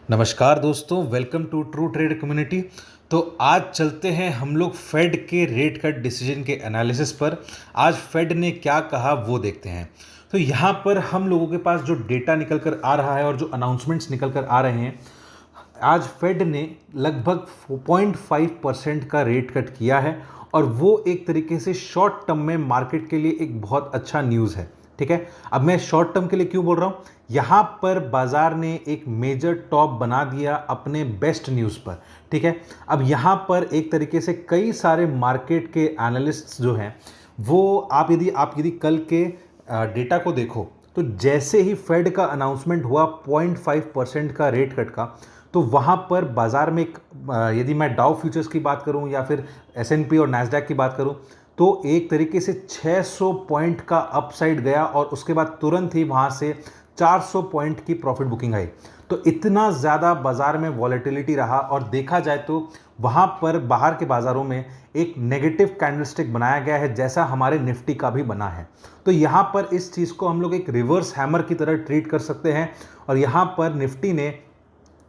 नमस्कार दोस्तों, welcome to True Trade Community. तो आज चलते हैं हम लोग फेड के रेट कट डिसीजन के एनालिसिस पर। आज फेड ने क्या कहा वो देखते हैं। तो यहाँ पर हम लोगों के पास जो डेटा निकल कर आ रहा है और जो अनाउंसमेंट्स निकल कर आ रहे हैं, आज फेड ने लगभग 0.5% का रेट कट किया है और वो एक तरीके से शॉर्ट टर्म में मार्केट के लिए एक बहुत अच्छा न्यूज़ है। ठीक है, अब मैं शॉर्ट टर्म के लिए क्यों बोल रहा हूँ, यहाँ पर बाजार ने एक मेजर टॉप बना दिया अपने बेस्ट न्यूज़ पर। ठीक है, अब यहाँ पर एक तरीके से कई सारे मार्केट के एनालिस्ट्स जो हैं वो आप यदि कल के डेटा को देखो तो जैसे ही फेड का अनाउंसमेंट हुआ 0.5% का रेट कट का, तो वहाँ पर बाजार में यदि मैं डाउ फ्यूचर्स की बात करूँ या फिर S&P और नैस्डैक की बात करूँ, तो एक तरीके से 600 पॉइंट का अपसाइड गया और उसके बाद तुरंत ही वहाँ से 400 पॉइंट की प्रॉफिट बुकिंग आई। तो इतना ज़्यादा बाजार में वॉलेटिलिटी रहा और देखा जाए तो वहाँ पर बाहर के बाज़ारों में एक नेगेटिव कैंडलस्टिक बनाया गया है, जैसा हमारे निफ्टी का भी बना है। तो यहाँ पर इस चीज़ को हम लोग एक रिवर्स हैमर की तरह ट्रीट कर सकते हैं और यहाँ पर निफ्टी ने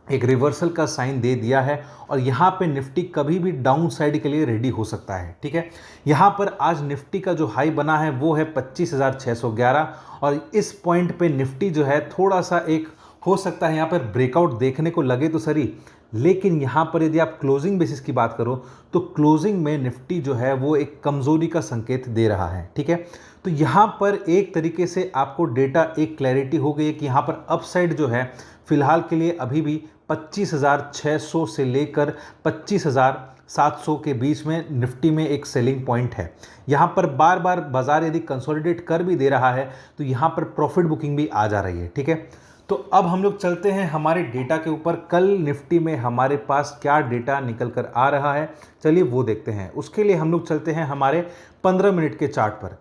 एक रिवर्सल का साइन दे दिया है और यहाँ पे निफ्टी कभी भी डाउन साइड के लिए रेडी हो सकता है। ठीक है, यहाँ पर आज निफ्टी का जो हाई बना है वो है 25,611 और इस पॉइंट पे निफ्टी जो है थोड़ा सा एक हो सकता है यहाँ पर ब्रेकआउट देखने को लगे तो सही, लेकिन यहाँ पर यदि आप क्लोजिंग बेसिस की बात करो तो क्लोजिंग में निफ्टी जो है वो एक कमज़ोरी का संकेत दे रहा है। ठीक है, तो यहाँ पर एक तरीके से आपको डेटा एक क्लैरिटी हो गई है कि यहाँ पर अपसाइड जो है फिलहाल के लिए अभी भी 25,600 से लेकर 25,700 के बीच में निफ्टी में एक सेलिंग पॉइंट है। यहाँ पर बार बार बाजार यदि कंसोलिडेट कर भी दे रहा है तो यहाँ पर प्रॉफिट बुकिंग भी आ जा रही है। ठीक है, तो अब हम लोग चलते हैं हमारे डेटा के ऊपर। कल निफ्टी में हमारे पास क्या डेटा निकल कर आ रहा है, चलिए वो देखते हैं। उसके लिए हम लोग चलते हैं हमारे 15 मिनट के चार्ट पर।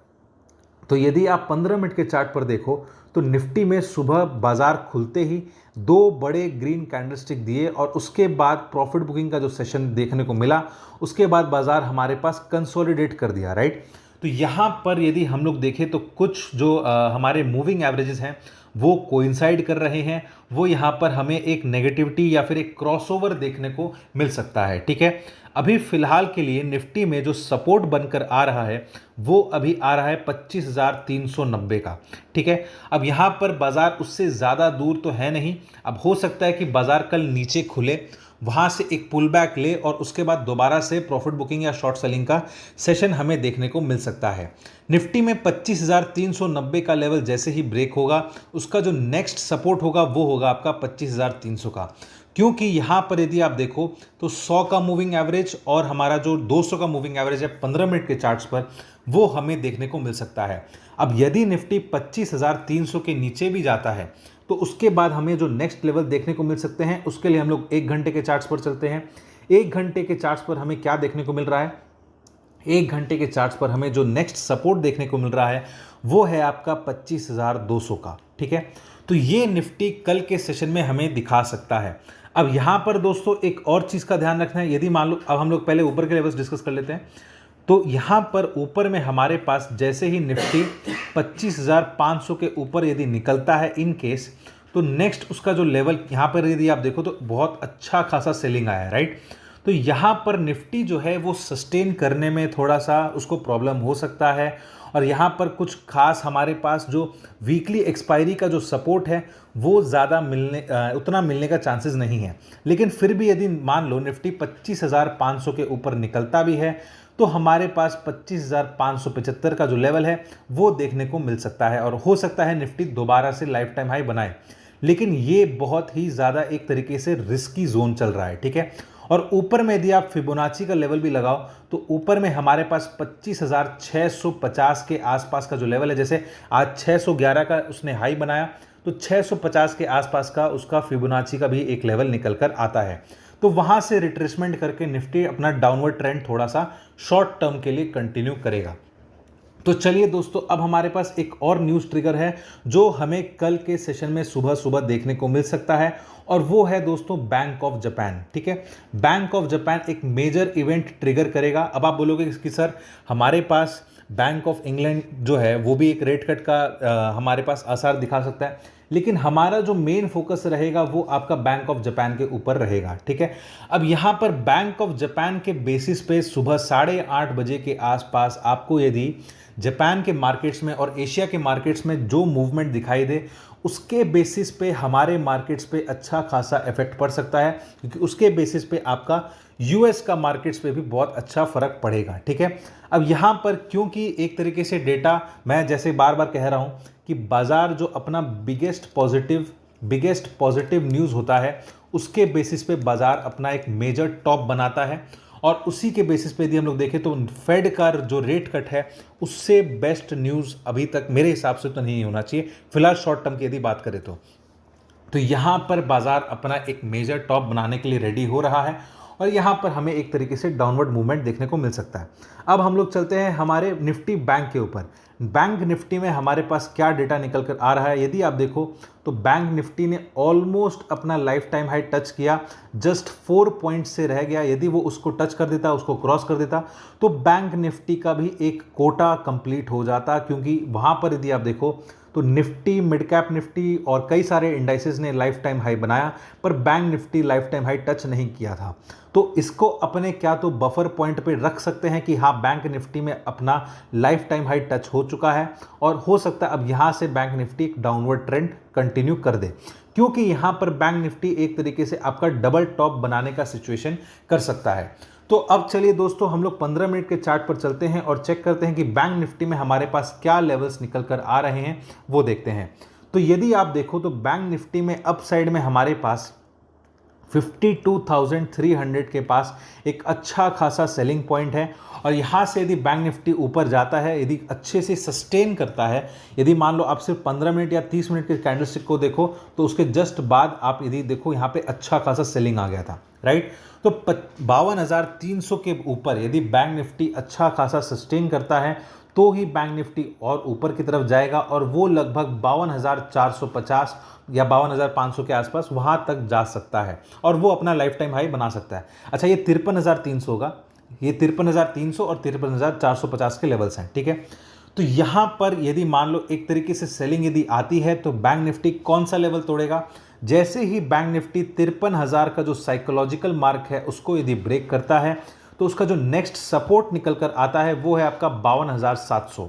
तो यदि आप 15 मिनट के चार्ट पर देखो तो निफ्टी में सुबह बाजार खुलते ही दो बड़े ग्रीन कैंडलस्टिक दिए और उसके बाद प्रॉफिट बुकिंग का जो सेशन देखने को मिला, उसके बाद बाजार हमारे पास कंसोलिडेट कर दिया। राइट, तो यहाँ पर यदि हम लोग देखें तो कुछ जो हमारे मूविंग एवरेजेस हैं वो कोइंसाइड कर रहे हैं। वो यहाँ पर हमें एक नेगेटिविटी या फिर एक क्रॉसओवर देखने को मिल सकता है। ठीक है, अभी फिलहाल के लिए निफ्टी में जो सपोर्ट बनकर आ रहा है वो अभी आ रहा है 25,390 का। ठीक है, अब यहाँ पर बाजार उससे ज़्यादा दूर तो है नहीं। अब हो सकता है कि बाजार कल नीचे खुले, वहाँ से एक पुल बैक ले और उसके बाद दोबारा से प्रॉफिट बुकिंग या शॉर्ट सेलिंग का सेशन हमें देखने को मिल सकता है। निफ्टी में 25,390 का लेवल जैसे ही ब्रेक होगा, उसका जो नेक्स्ट सपोर्ट होगा वो होगा आपका 25,300 का। क्योंकि यहाँ पर यदि आप देखो तो 100 का मूविंग एवरेज और हमारा जो 200 का मूविंग एवरेज है 15 मिनट के चार्ट्स पर, वो हमें देखने को मिल सकता है। अब यदि निफ्टी 25,300 के नीचे भी जाता है तो उसके बाद हमें जो नेक्स्ट लेवल देखने को मिल सकते हैं, उसके लिए हम लोग 1 घंटे के चार्ट्स पर चलते हैं। 1 घंटे के चार्ट्स पर हमें क्या देखने को मिल रहा है, 1 घंटे के चार्ट्स पर हमें जो नेक्स्ट सपोर्ट देखने को मिल रहा है वो है आपका 25,200 का। ठीक है, तो ये निफ्टी कल के सेशन में हमें दिखा सकता है। अब यहाँ पर दोस्तों एक और चीज़ का ध्यान रखना है। यदि मान लो, अब हम लोग पहले ऊपर के लेवल्स डिस्कस कर लेते हैं। तो यहाँ पर ऊपर में हमारे पास जैसे ही निफ्टी 25,500 के ऊपर यदि निकलता है इन केस, तो नेक्स्ट उसका जो लेवल यहाँ पर यदि आप देखो तो बहुत अच्छा खासा सेलिंग आया है। राइट, तो यहाँ पर निफ्टी जो है वो सस्टेन करने में थोड़ा सा उसको प्रॉब्लम हो सकता है और यहाँ पर कुछ खास हमारे पास जो वीकली एक्सपायरी का जो सपोर्ट है वो ज़्यादा उतना मिलने का चांसेस नहीं है। लेकिन फिर भी यदि मान लो निफ्टी 25,500 के ऊपर निकलता भी है तो हमारे पास 25,575 का जो लेवल है वो देखने को मिल सकता है और हो सकता है निफ्टी दोबारा से लाइफ टाइम हाई बनाए। लेकिन ये बहुत ही ज़्यादा एक तरीके से रिस्की जोन चल रहा है। ठीक है, और ऊपर में यदि आप फिबोनाची का लेवल भी लगाओ तो ऊपर में हमारे पास 25,650 के आसपास का जो लेवल है, जैसे आज 611 का उसने हाई बनाया तो 650 के आसपास का उसका फिबोनाची का भी एक लेवल निकल कर आता है। तो वहां से रिट्रेसमेंट करके निफ्टी अपना डाउनवर्ड ट्रेंड थोड़ा सा शॉर्ट टर्म के लिए कंटिन्यू करेगा। तो चलिए दोस्तों, अब हमारे पास एक और न्यूज़ ट्रिगर है जो हमें कल के सेशन में सुबह सुबह देखने को मिल सकता है और वो है दोस्तों बैंक ऑफ जापान। ठीक है, बैंक ऑफ जापान एक मेजर इवेंट ट्रिगर करेगा। अब आप बोलोगे कि सर हमारे पास बैंक ऑफ इंग्लैंड जो है वो भी एक रेट कट का हमारे पास आसार दिखा सकता है, लेकिन हमारा जो मेन फोकस रहेगा वो आपका बैंक ऑफ जापान के ऊपर रहेगा। ठीक है, अब यहाँ पर बैंक ऑफ जापान के बेसिस पे सुबह 8:30 बजे के आसपास आपको यदि जापान के मार्केट्स में और एशिया के मार्केट्स में जो मूवमेंट दिखाई दे, उसके बेसिस पे हमारे मार्केट्स पे अच्छा खासा इफेक्ट पड़ सकता है, क्योंकि उसके बेसिस पे आपका यूएस का मार्केट्स पे भी बहुत अच्छा फर्क पड़ेगा। ठीक है, अब यहाँ पर क्योंकि एक तरीके से डेटा, मैं जैसे बार बार कह रहा हूँ कि बाजार जो अपना बिगेस्ट पॉजिटिव न्यूज़ होता है उसके बेसिस पे बाजार अपना एक मेजर टॉप बनाता है, और उसी के बेसिस पे यदि हम लोग देखें तो फेड का जो रेट कट है उससे बेस्ट न्यूज़ अभी तक मेरे हिसाब से तो नहीं होना चाहिए, फिलहाल शॉर्ट टर्म की यदि बात करें तो यहाँ पर बाजार अपना एक मेजर टॉप बनाने के लिए रेडी हो रहा है, और यहाँ पर हमें एक तरीके से डाउनवर्ड मूवमेंट देखने को मिल सकता है। अब हम लोग चलते हैं हमारे निफ्टी बैंक के ऊपर। बैंक निफ्टी में हमारे पास क्या डेटा निकल कर आ रहा है, यदि आप देखो तो बैंक निफ्टी ने ऑलमोस्ट अपना लाइफ टाइम हाई टच किया, जस्ट 4 पॉइंट से रह गया। यदि वो उसको टच कर देता, उसको क्रॉस कर देता, तो बैंक निफ्टी का भी एक कोटा कंप्लीट हो जाता, क्योंकि वहाँ पर यदि आप देखो तो निफ्टी, मिड कैप निफ्टी और कई सारे इंडाइसेस ने लाइफ टाइम हाई बनाया, पर bank Nifty life time high touch नहीं किया था। तो इसको अपने क्या तो बफर पॉइंट पे रख सकते हैं कि हाँ, बैंक निफ्टी में अपना लाइफ टाइम हाई टच हो चुका है, और हो सकता है अब यहाँ से बैंक निफ्टी एक डाउनवर्ड ट्रेंड कंटिन्यू कर दे, क्योंकि यहाँ पर बैंक निफ्टी एक तरीके से आपका डबल टॉप बनाने का सिचुएशन कर सकता है। तो अब चलिए दोस्तों, हम लोग 15 मिनट के चार्ट पर चलते हैं और चेक करते हैं कि बैंक निफ्टी में हमारे पास क्या लेवल्स निकल कर आ रहे हैं, वो देखते हैं। तो यदि आप देखो तो बैंक निफ्टी में अप साइड में हमारे पास 52,300 के पास एक अच्छा खासा सेलिंग पॉइंट है, और यहाँ से यदि बैंक निफ्टी ऊपर जाता है, यदि अच्छे से सस्टेन करता है, यदि मान लो आप सिर्फ 15 मिनट या 30 मिनट के कैंडलस्टिक को देखो तो उसके जस्ट बाद आप यदि देखो यहाँ पे अच्छा खासा सेलिंग आ गया था, राइट। तो 52,300 के ऊपर यदि बैंक निफ्टी अच्छा खासा सस्टेन करता है तो ही बैंक निफ्टी और ऊपर की तरफ जाएगा, और वो लगभग 52,450 या 52,500 के आसपास वहां तक जा सकता है, और वो अपना लाइफ टाइम हाई बना सकता है। अच्छा, ये 53,300 होगा, ये 53,300 और 53,450 के लेवल्स हैं। ठीक है, तो यहां पर यदि मान लो एक तरीके से सेलिंग यदि आती है तो बैंक निफ्टी कौन सा लेवल तोड़ेगा? जैसे ही बैंक निफ्टी 53,000 का जो साइकोलॉजिकल मार्क है उसको यदि ब्रेक करता है, तो उसका जो नेक्स्ट सपोर्ट निकल कर आता है वो है आपका 52,700।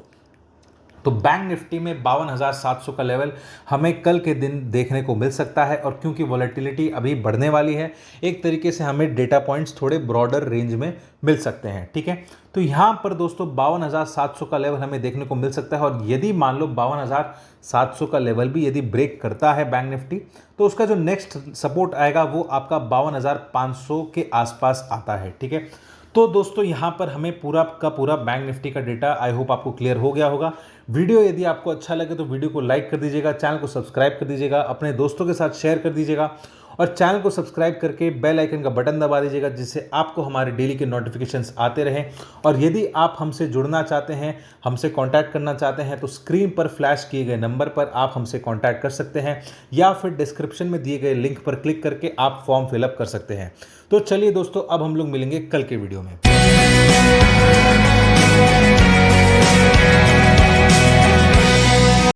तो बैंक निफ्टी में 52,700 का लेवल हमें कल के दिन देखने को मिल सकता है, और क्योंकि वॉलेटिलिटी अभी बढ़ने वाली है, एक तरीके से हमें डेटा पॉइंट्स थोड़े ब्रॉडर रेंज में मिल सकते हैं। ठीक है, तो यहाँ पर दोस्तों 52,700 का लेवल हमें देखने को मिल सकता है, और यदि मान लो 52,700 का लेवल भी यदि ब्रेक करता है बैंक निफ्टी, तो उसका जो नेक्स्ट सपोर्ट आएगा वो आपका 52,500 के आसपास आता है। ठीक है, तो दोस्तों यहाँ पर हमें पूरा का पूरा बैंक निफ्टी का डेटा आई होप आपको क्लियर हो गया होगा। वीडियो यदि आपको अच्छा लगे तो वीडियो को लाइक कर दीजिएगा, चैनल को सब्सक्राइब कर दीजिएगा, अपने दोस्तों के साथ शेयर कर दीजिएगा, और चैनल को सब्सक्राइब करके बेल आइकन का बटन दबा दीजिएगा, जिससे आपको हमारे डेली के नोटिफिकेशंस आते रहें। और यदि आप हमसे जुड़ना चाहते हैं, हमसे कांटेक्ट करना चाहते हैं, तो स्क्रीन पर फ्लैश किए गए नंबर पर आप हमसे कांटेक्ट कर सकते हैं, या फिर डिस्क्रिप्शन में दिए गए लिंक पर क्लिक करके आप फॉर्म फिलअप कर सकते हैं। तो चलिए दोस्तों, अब हम लोग मिलेंगे कल के वीडियो में।